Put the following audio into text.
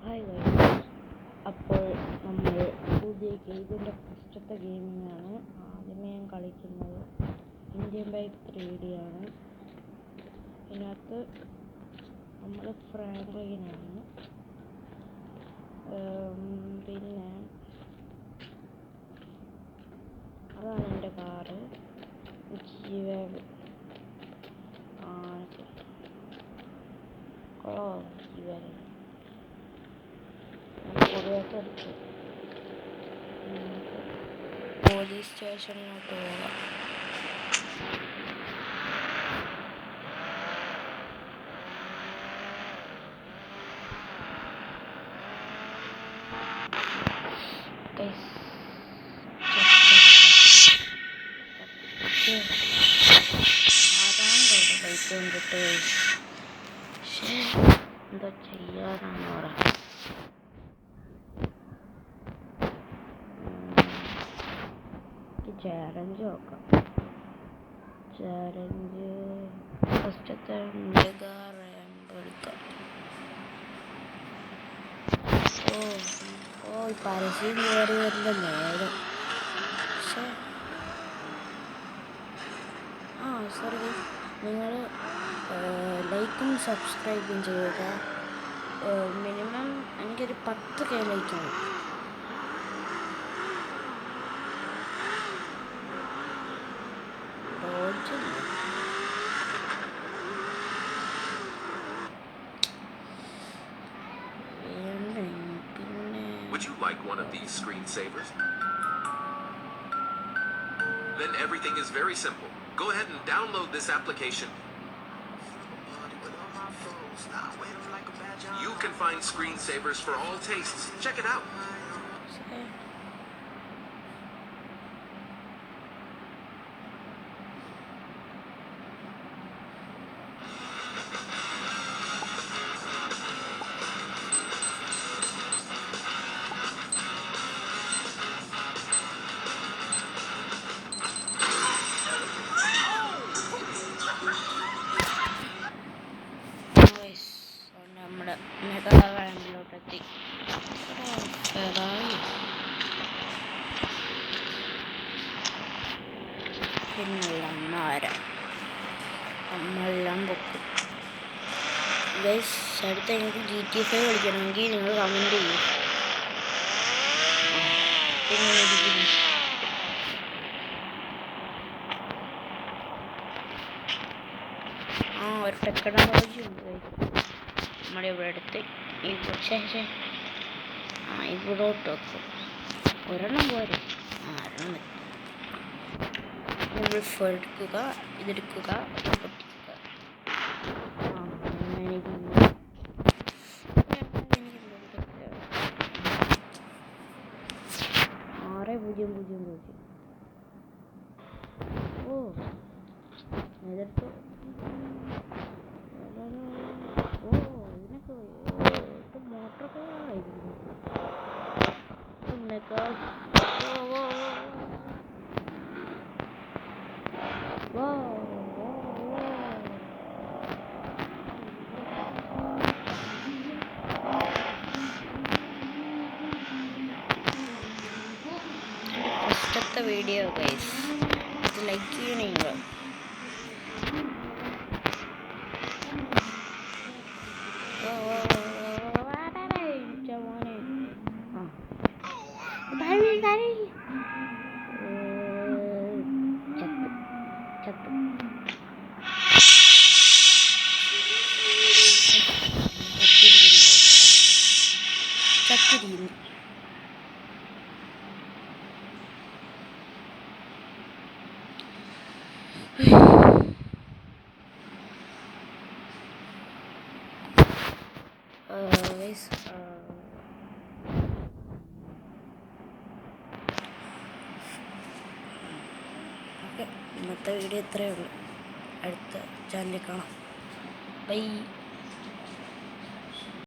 Hi guys, അപ്പോൾ നമ്മൾ ഇതിൻ്റെ ഫസ്റ്റത്തെ ഗെയിമിങ്ങാണ്. ആദ്യമേ ഞാൻ കളിക്കുന്നത് ഇന്ത്യൻ ബൈക്ക് 3D ആണ്. ഇതിനകത്ത് നമ്മൾ ഫ്രാങ്ക്ലിനാണ്. പിന്നെ അതാണ് എൻ്റെ കാറ്. ജീവൻ പോലീസ് സ്റ്റേഷനിലോട്ട് പോകാം. ബൈക്ക് കൊണ്ടിട്ട് എന്താ ചെയ്യാനാണ് പറയാം. ചാലഞ്ച് നോക്കാം. ചാലഞ്ച് ഫസ്റ്റത്തെ എടുക്കാം. പരസ്യം കയറി വരുന്ന നേരം. സോറി, നിങ്ങൾ ലൈക്കും സബ്സ്ക്രൈബും ചെയ്യുക. മിനിമം എനിക്കൊരു 10K ലൈക്കാണ്. Would you like one of these screensavers? Then everything is very simple. Go ahead and download this application. You can find screensavers for all tastes. Check it out. നമ്മുടെ മെഗാവാൻഡിലോട്ടെത്തി. പിന്നെല്ലാം നമ്മളെല്ലാം പൊക്കും. Guys, അടുത്ത എനിക്ക് GTA 5 കളിക്കണമെങ്കിൽ നിങ്ങൾ comment ചെയ്യും. പിന്നെ ഒരു technology ഉണ്ട് നമ്മുടെ ഇവിടെ അടുത്ത്. ഇവിടോട്ട് വെക്കും. ഒരെണ്ണം പോരെ. ഒരെണ്ണം നമ്മൾ എടുക്കുക, ഇതെടുക്കുക, ഇത് പൊട്ടിക്കുക. എനിക്ക് 6000. ഇതെടുത്തു. ഇതിനൊക്കെ മോട്ടറൊക്കെ ഫസ്റ്റത്തെ വീഡിയോ ഗൈസ്, ഇത് ലൈക്ക് ചെയ്യണേ നിങ്ങൾ. ചത്തിരിക്കുന്നു. ഇന്നത്തെ വീഡിയോ ഇത്രയേ ഉള്ളൂ. അടുത്ത ചാനലിൽ കാണാം. ബൈ.